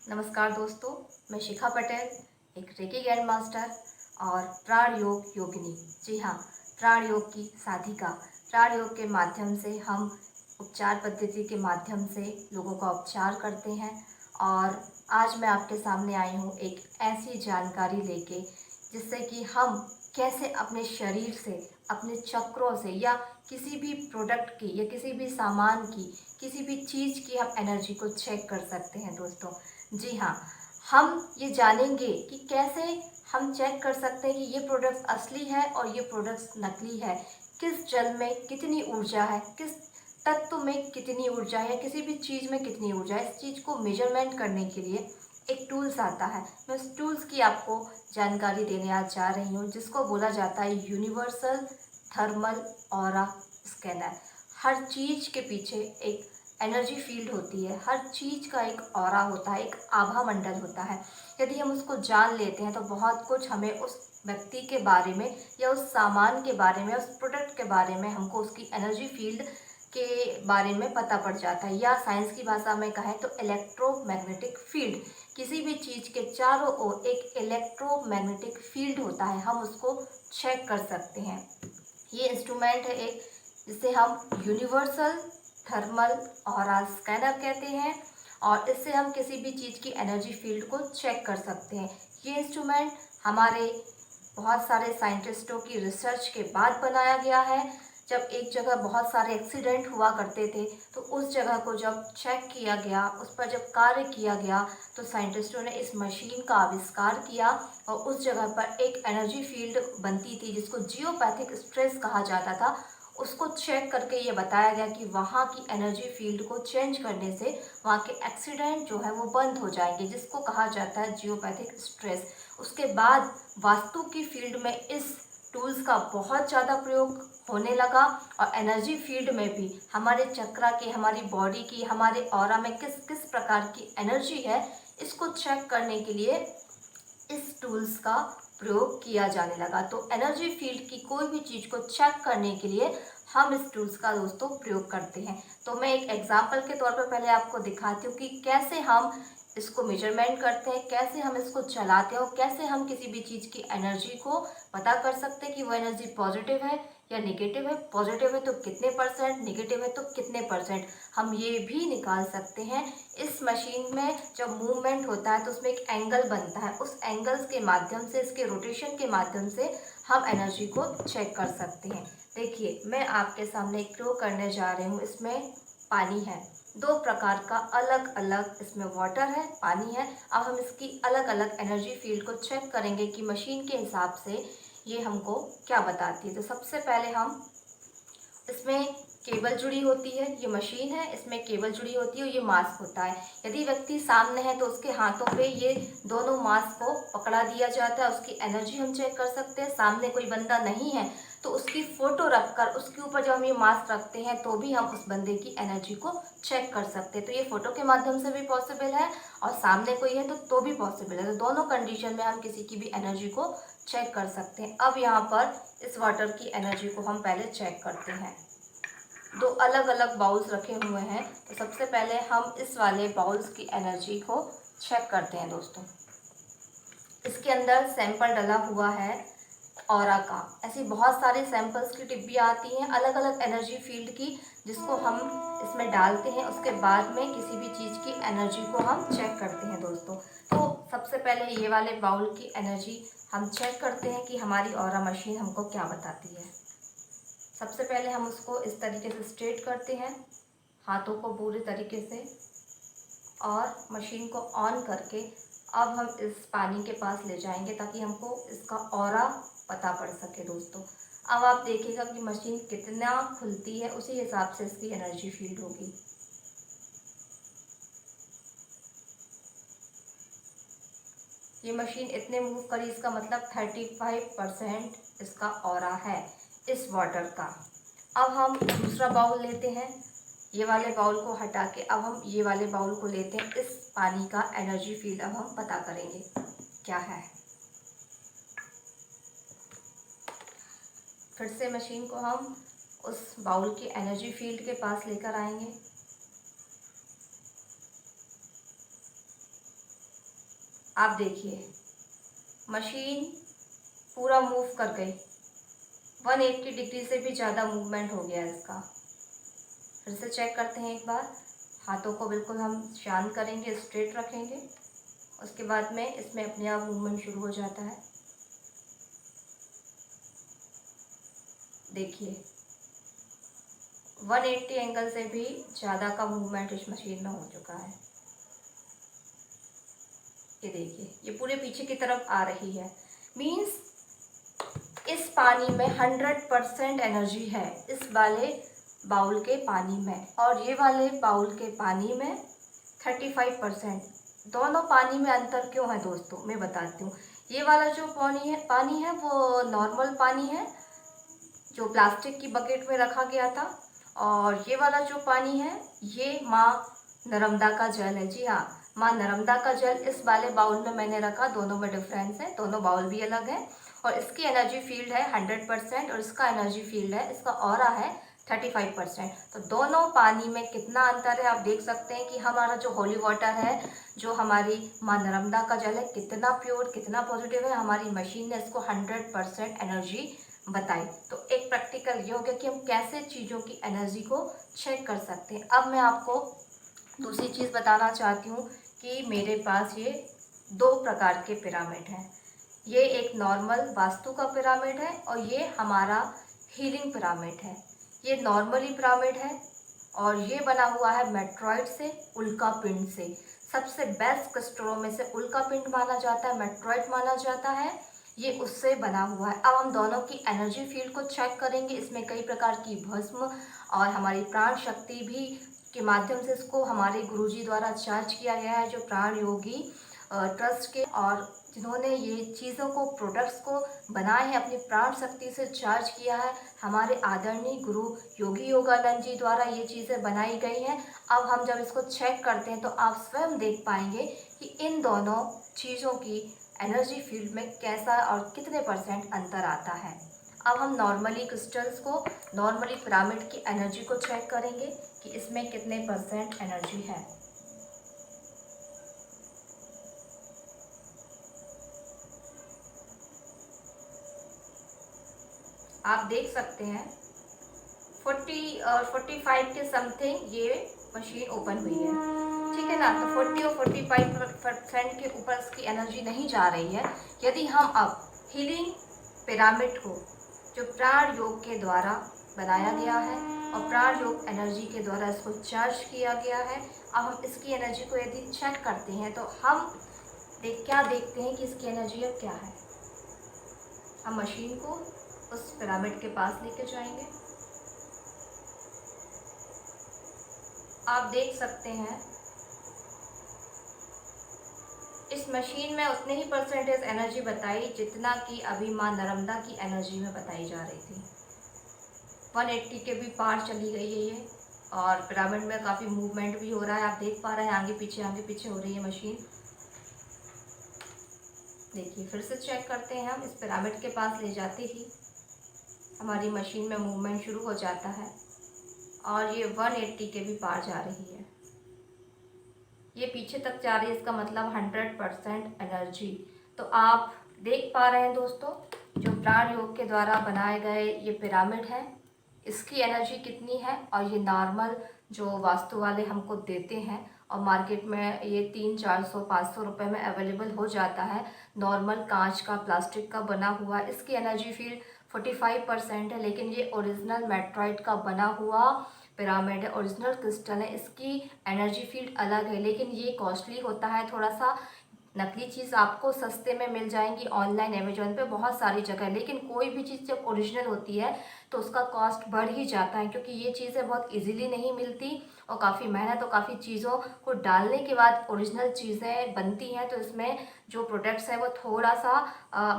नमस्कार दोस्तों, मैं शिखा पटेल, एक रेकी ग्रैंड मास्टर और प्राण योग योगिनी। जी हाँ, प्राण योग की साधिका। प्राण योग के माध्यम से हम उपचार पद्धति के माध्यम से लोगों का उपचार करते हैं। और आज मैं आपके सामने आई हूँ एक ऐसी जानकारी लेके जिससे कि हम कैसे अपने शरीर से, अपने चक्रों से या किसी भी प्रोडक्ट की या किसी भी सामान की, किसी भी चीज़ की हम एनर्जी को चेक कर सकते हैं दोस्तों। जी हाँ, हम ये जानेंगे कि कैसे हम चेक कर सकते हैं कि ये प्रोडक्ट असली है और ये प्रोडक्ट नकली है। किस जल में कितनी ऊर्जा है, किस तत्व में कितनी ऊर्जा है, किसी भी चीज़ में कितनी ऊर्जा है। इस चीज़ को मेजरमेंट करने के लिए एक टूल्स आता है। मैं उस टूल्स की आपको जानकारी देने आज जा रही हूँ, जिसको बोला जाता है यूनिवर्सल थर्मल ऑरा स्कैनर। हर चीज़ के पीछे एक एनर्जी फील्ड होती है, हर चीज़ का एक ऑरा होता है, एक आभा मंडल होता है। यदि हम उसको जान लेते हैं तो बहुत कुछ हमें उस व्यक्ति के बारे में या उस सामान के बारे में, उस प्रोडक्ट के बारे में, हमको उसकी एनर्जी फील्ड के बारे में पता पड़ जाता है। या साइंस की भाषा में कहें तो इलेक्ट्रोमैग्नेटिक फील्ड। किसी भी चीज़ के चारों ओर एक इलेक्ट्रोमैग्नेटिक फील्ड होता है, हम उसको चेक कर सकते हैं। ये इंस्ट्रूमेंट है एक, जिसे हम यूनिवर्सल थर्मल ऑरा स्कैनर कहते हैं। और इससे हम किसी भी चीज़ की एनर्जी फील्ड को चेक कर सकते हैं। ये इंस्ट्रूमेंट हमारे बहुत सारे साइंटिस्टों की रिसर्च के बाद बनाया गया है। जब एक जगह बहुत सारे एक्सीडेंट हुआ करते थे तो उस जगह को जब चेक किया गया, उस पर जब कार्य किया गया, तो साइंटिस्टों ने इस मशीन का आविष्कार किया और उस जगह पर एक एनर्जी फील्ड बनती थी जिसको जियोपैथिक स्ट्रेस कहा जाता था। उसको चेक करके ये बताया गया कि वहाँ की एनर्जी फील्ड को चेंज करने से वहाँ के एक्सीडेंट जो है वो बंद हो जाएंगे, जिसको कहा जाता है जियोपैथिक स्ट्रेस। उसके बाद वास्तु की फील्ड में इस टूल्स का बहुत ज़्यादा प्रयोग होने लगा और एनर्जी फील्ड में भी हमारे चक्रा की, हमारी बॉडी की, हमारे ऑरा में किस किस प्रकार की एनर्जी है, इसको चेक करने के लिए इस टूल्स का प्रयोग किया जाने लगा। तो एनर्जी फील्ड की कोई भी चीज़ को चेक करने के लिए हम इस टूल्स का दोस्तों प्रयोग करते हैं। तो मैं एक एग्जांपल के तौर पर पहले आपको दिखाती हूँ कि कैसे हम इसको मेजरमेंट करते हैं, कैसे हम इसको चलाते हैं और कैसे हम किसी भी चीज़ की एनर्जी को पता कर सकते हैं कि वो एनर्जी पॉजिटिव है या नेगेटिव है। पॉजिटिव है तो कितने परसेंट, नेगेटिव है तो कितने परसेंट, हम ये भी निकाल सकते हैं। इस मशीन में जब मूवमेंट होता है तो उसमें एक एंगल बनता है, उस एंगल्स के माध्यम से, इसके रोटेशन के माध्यम से हम एनर्जी को चेक कर सकते हैं। देखिए, मैं आपके सामने एक प्रयोग करने जा रही हूँ। इसमें पानी है, दो प्रकार का अलग अलग, इसमें वाटर है, पानी है। अब हम इसकी अलग अलग एनर्जी फील्ड को चेक करेंगे कि मशीन के हिसाब से ये हमको क्या बताती है। तो सबसे पहले हम इसमें केबल जुड़ी होती है, ये मशीन है, इसमें केबल जुड़ी होती है और ये मास्क होता है। यदि व्यक्ति सामने है तो उसके हाथों पे ये दोनों मास्क को पकड़ा दिया जाता है, उसकी एनर्जी हम चेक कर सकते हैं। सामने कोई बंदा नहीं है तो उसकी फ़ोटो रखकर उसके ऊपर जब हम ये मास्क रखते हैं तो भी हम उस बंदे की एनर्जी को चेक कर सकते हैं। तो ये फ़ोटो के माध्यम से भी पॉसिबल है और सामने कोई है तो भी पॉसिबल है। तो दोनों कंडीशन में हम किसी की भी एनर्जी को चेक कर सकते हैं। अब यहाँ पर इस वाटर की एनर्जी को हम पहले चेक करते हैं। दो अलग अलग बाउल्स रखे हुए हैं, तो सबसे पहले हम इस वाले बाउल्स की एनर्जी को चेक करते हैं दोस्तों। इसके अंदर सैंपल डला हुआ है ऑरा का। ऐसी बहुत सारे सैंपल्स की डिब्बियाँ आती हैं अलग अलग एनर्जी फील्ड की, जिसको हम इसमें डालते हैं। उसके बाद में किसी भी चीज़ की एनर्जी को हम चेक करते हैं दोस्तों। तो सबसे पहले ये वाले बाउल की एनर्जी हम चेक करते हैं कि हमारी ऑरा मशीन हमको क्या बताती है। सबसे पहले हम उसको इस तरीके से स्ट्रेट करते हैं, हाथों को पूरे तरीके से, और मशीन को ऑन करके अब हम इस पानी के पास ले जाएंगे ताकि हमको इसका ऑरा पता पड़ सके दोस्तों। अब आप देखिएगा कि मशीन कितना खुलती है, उसी हिसाब से इसकी एनर्जी फील्ड होगी। ये मशीन इतने मूव करी, इसका मतलब 35% इसका ऑरा है इस वाटर का। अब हम दूसरा बाउल लेते हैं, ये वाले बाउल को हटा के अब हम ये वाले बाउल को लेते हैं। इस पानी का एनर्जी फील्ड अब हम पता करेंगे क्या है। फिर से मशीन को हम उस बाउल की एनर्जी फील्ड के पास लेकर आएंगे। आप देखिए मशीन पूरा मूव कर गई, 180 डिग्री से भी ज़्यादा मूवमेंट हो गया इसका। फिर से चेक करते हैं एक बार। हाथों को बिल्कुल हम शांत करेंगे, स्ट्रेट रखेंगे, उसके बाद में इसमें अपने आप मूवमेंट शुरू हो जाता है। देखिए 180 एंगल से भी ज़्यादा का मूवमेंट इस मशीन में हो चुका है। ये देखिए ये पूरे पीछे की तरफ आ रही है, मीन्स इस पानी में 100% एनर्जी है, इस वाले बाउल के पानी में, और ये वाले बाउल के पानी में 35%। दोनों पानी में अंतर क्यों है दोस्तों, मैं बताती हूँ। ये वाला जो पानी है वो नॉर्मल पानी है जो प्लास्टिक की बकेट में रखा गया था, और ये वाला जो पानी है ये माँ नर्मदा का जल है। जी हाँ, माँ नर्मदा का जल इस वाले बाउल में मैंने रखा। दोनों में डिफरेंस है, दोनों बाउल भी अलग है, और इसकी एनर्जी फील्ड है 100% और इसका एनर्जी फील्ड है, इसका ऑरा है 35%। तो दोनों पानी में कितना अंतर है आप देख सकते हैं कि हमारा जो होली वाटर है, जो हमारी माँ नर्मदा का जल है, कितना प्योर, कितना पॉजिटिव है। हमारी मशीन ने इसको 100% एनर्जी बताई। तो एक प्रैक्टिकल ये हो गया कि हम कैसे चीज़ों की एनर्जी को चेक कर सकते हैं। अब मैं आपको दूसरी चीज़ बताना चाहती हूँ कि मेरे पास ये 2 प्रकार के पिरामिड हैं। ये एक नॉर्मल वास्तु का पिरामिड है और ये हमारा हीलिंग पिरामिड है। ये नॉर्मली पिरामिड है और ये बना हुआ है मेट्रॉइड से, उल्का पिंड से। सबसे बेस्ट क्रिस्टलों में से उल्का पिंड माना जाता है, मेट्रॉइड माना जाता है, ये उससे बना हुआ है। अब हम दोनों की एनर्जी फील्ड को चेक करेंगे। इसमें कई प्रकार की भस्म और हमारी प्राण शक्ति भी के माध्यम से इसको हमारे गुरुजी द्वारा चार्ज किया गया है, जो प्राण योगी ट्रस्ट के और जिन्होंने ये चीज़ों को, प्रोडक्ट्स को बनाए हैं, अपनी प्राण शक्ति से चार्ज किया है। हमारे आदरणीय गुरु योगी योगानंद जी द्वारा ये चीज़ें बनाई गई हैं। अब हम जब इसको चेक करते हैं तो आप स्वयं देख पाएंगे कि इन दोनों चीज़ों की एनर्जी फील्ड में कैसा और कितने % अंतर आता है। अब हम नॉर्मली क्रिस्टल्स को, नॉर्मली पिरामिड की एनर्जी को चेक करेंगे कि इसमें कितने % एनर्जी है। आप देख सकते हैं 40 और 45 के समथिंग ये मशीन ओपन हुई है, ठीक है ना। तो 40 और 45% के ऊपर इसकी एनर्जी नहीं जा रही है। यदि हम अब हीलिंग पिरामिड को, जो प्राण योग के द्वारा बनाया गया है और प्राण योग एनर्जी के द्वारा इसको चार्ज किया गया है, अब हम इसकी एनर्जी को यदि चेक करते हैं तो हम क्या देखते हैं कि इसकी एनर्जी अब क्या है। हम मशीन को उस पिरामिड के पास लेके जाएंगे। आप देख सकते हैं इस मशीन में उतने ही % एनर्जी बताई जितना कि अभी माँ नर्मदा की एनर्जी में बताई जा रही थी। 180 के भी पार चली गई है ये, और पिरामिड में काफ़ी मूवमेंट भी हो रहा है। आप देख पा रहे हैं आगे पीछे हो रही है मशीन। देखिए फिर से चेक करते हैं हम। इस पिरामिड के पास ले जाते ही हमारी मशीन में मूवमेंट शुरू हो जाता है और ये 180 के भी पार जा रही है, ये पीछे तक जा रही है, इसका मतलब 100% एनर्जी। तो आप देख पा रहे हैं दोस्तों, जो प्राण योग के द्वारा बनाए गए ये पिरामिड है, इसकी एनर्जी कितनी है, और ये नॉर्मल जो वास्तु वाले हमको देते हैं और मार्केट में ये 300-400-500 रुपये में अवेलेबल हो जाता है। नॉर्मल कांच का, प्लास्टिक का बना हुआ, इसकी एनर्जी फील्ड 45% है, लेकिन ये ओरिजिनल मेट्रॉइड का बना हुआ पिरामिड है, ओरिजिनल क्रिस्टल है, इसकी एनर्जी फील्ड अलग है, लेकिन ये कॉस्टली होता है थोड़ा सा। नकली चीज़ आपको सस्ते में मिल जाएंगी ऑनलाइन अमेजोन पे बहुत सारी जगह, लेकिन कोई भी चीज़ जब ओरिजिनल होती है तो उसका कॉस्ट बढ़ ही जाता है, क्योंकि ये चीज़ें बहुत इजीली नहीं मिलती और काफ़ी मेहनत और काफ़ी चीज़ों को डालने के बाद ओरिजिनल चीज़ें बनती हैं। तो इसमें जो प्रोडक्ट्स हैं वो थोड़ा सा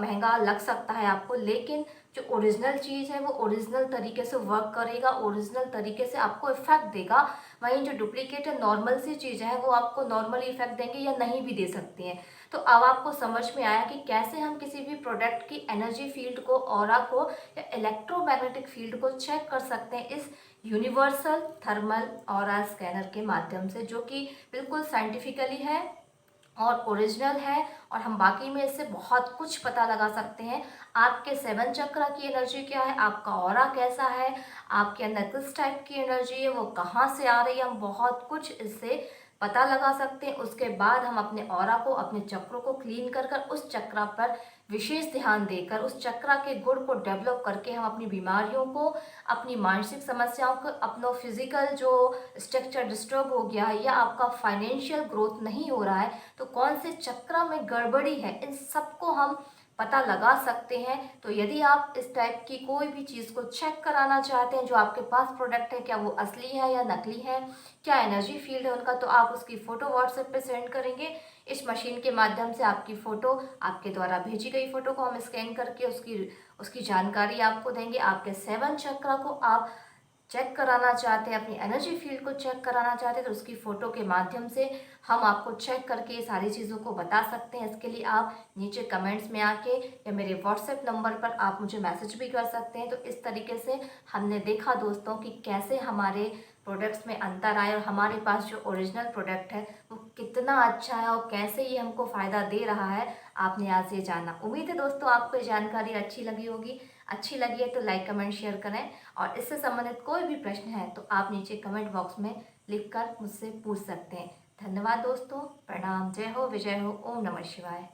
महंगा लग सकता है आपको, लेकिन जो ओरिजिनल चीज़ है वो ओरिजिनल तरीके से वर्क करेगा, ओरिजिनल तरीके से आपको इफेक्ट देगा। वहीं जो डुप्लीकेट या नॉर्मल सी चीज़ें हैं वो आपको नॉर्मली इफेक्ट देंगे या नहीं भी दे सकती हैं। तो अब आपको समझ में आया कि कैसे हम किसी भी प्रोडक्ट की एनर्जी फील्ड को, ऑरा को या इलेक्ट्रोमैग्नेटिक फील्ड को चेक कर सकते हैं इस यूनिवर्सल थर्मल ऑरा स्कैनर के माध्यम से, जो कि बिल्कुल साइंटिफिकली है और ओरिजिनल है, और हम बाकी में इससे बहुत कुछ पता लगा सकते हैं। आपके 7 चक्रा की एनर्जी क्या है, आपका ऑरा कैसा है, आपके अंदर किस टाइप की एनर्जी है, वो कहाँ से आ रही है, हम बहुत कुछ इससे पता लगा सकते हैं। उसके बाद हम अपने ऑरा को, अपने चक्रों को क्लीन कर कर उस चक्रा पर विशेष ध्यान देकर उस चक्रा के गुण को डेवलप करके हम अपनी बीमारियों को, अपनी मानसिक समस्याओं को, अपना फिजिकल जो स्ट्रक्चर डिस्टर्ब हो गया है या आपका फाइनेंशियल ग्रोथ नहीं हो रहा है, तो कौन से चक्रा में गड़बड़ी है, इन सबको हम पता लगा सकते हैं। तो यदि आप इस टाइप की कोई भी चीज़ को चेक कराना चाहते हैं, जो आपके पास प्रोडक्ट है, क्या वो असली है या नकली है, क्या एनर्जी फील्ड है उनका, तो आप उसकी फ़ोटो व्हाट्सएप पे सेंड करेंगे। इस मशीन के माध्यम से आपकी फ़ोटो, आपके द्वारा भेजी गई फ़ोटो को हम स्कैन करके उसकी उसकी जानकारी आपको देंगे। आपके 7 चक्रा को आप चेक कराना चाहते हैं, अपनी एनर्जी फील्ड को चेक कराना चाहते हैं, तो उसकी फ़ोटो के माध्यम से हम आपको चेक करके ये सारी चीज़ों को बता सकते हैं। इसके लिए आप नीचे कमेंट्स में आके या मेरे व्हाट्सएप नंबर पर आप मुझे मैसेज भी कर सकते हैं। तो इस तरीके से हमने देखा दोस्तों कि कैसे हमारे प्रोडक्ट्स में अंतर आए, और हमारे पास जो ओरिजिनल प्रोडक्ट है वो कितना अच्छा है और कैसे ये हमको फ़ायदा दे रहा है, आपने आज ये जाना। उम्मीद है दोस्तों आपको ये जानकारी अच्छी लगी होगी। अच्छी लगी है तो लाइक कमेंट शेयर करें, और इससे संबंधित कोई भी प्रश्न है तो आप नीचे कमेंट बॉक्स में लिखकर मुझसे पूछ सकते हैं। धन्यवाद दोस्तों, प्रणाम, जय हो, विजय हो, ओम नमः शिवाय।